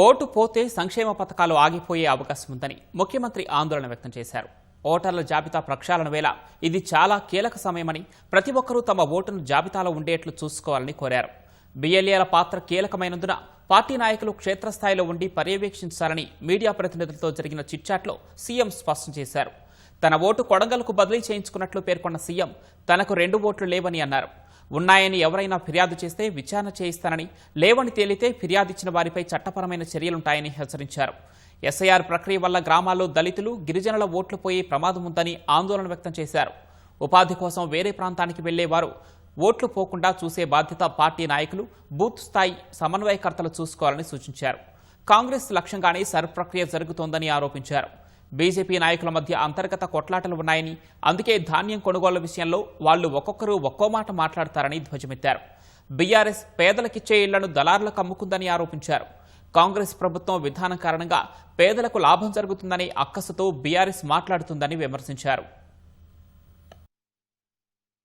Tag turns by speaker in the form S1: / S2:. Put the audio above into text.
S1: Vote పోతే సంక్షేమ పథకాలు ఆగిపోయే అవకాశం ఉందని ముఖ్యమంత్రి ఆందోళన వ్యక్తం చేశారు. ఓటర్ల జాబితా ప్రక్షాళన వేళ ఇది చాలా కీలక సమయమని, ప్రతి ఒక్కరూ తమ ఓటును జాబితాలో ఉండేట్లు చూసుకోవాలని కోరారు. బిఎల్ఏల పాత్ర కీలకమైనందున పార్టీ నాయకులు క్షేత్రస్థాయిలో ఉండి పర్యవేక్షించాలని మీడియా ప్రతినిధులతో జరిగిన చిట్చాట్లో సీఎం స్పష్టం చేశారు. తన ఓటు కొడంగల్కు బదిలీ చేయించుకున్నట్లు పేర్కొన్న సీఎం తనకు 2 ఓట్లు లేవని అన్నారు. ఉన్నాయని ఎవరైనా ఫిర్యాదు చేస్తే విచారణ చేయిస్తానని, లేవని తేలితే ఫిర్యాదిచ్చిన వారిపై చట్టపరమైన చర్యలుంటాయని హెచ్చరించారు. ఎస్ఐఆర్ ప్రక్రియ వల్ల గ్రామాల్లో దళితులు, గిరిజనుల ఓట్లు పోయే ప్రమాదం ఉందని ఆందోళన వ్యక్తం చేశారు. ఉపాధి కోసం వేరే ప్రాంతానికి వెళ్లేవారు ఓట్లు పోకుండా చూసే బాధ్యత పార్టీ నాయకులు, బూత్ స్థాయి సమన్వయకర్తలు చూసుకోవాలని సూచించారు. కాంగ్రెస్ లక్ష్యంగానే సర్ ప్రక్రియ జరుగుతోందని ఆరోపించారు. బీజేపీ నాయకుల మధ్య అంతర్గత కొట్లాటలు ఉన్నాయని, అందుకే ధాన్యం కొనుగోళ్ల విషయంలో వాళ్లు ఒక్కొక్కరు ఒక్కో మాట మాట్లాడతారని ధ్వజమెత్తారు. బీఆర్ఎస్ పేదలకిచ్చే ఇళ్లను దళారులకు అమ్ముకుందని ఆరోపించారు. కాంగ్రెస్ ప్రభుత్వం విధానం కారణంగా పేదలకు లాభం జరుగుతుందనే అక్కసుతో బీఆర్ఎస్ మాట్లాడుతుందని విమర్శించారు.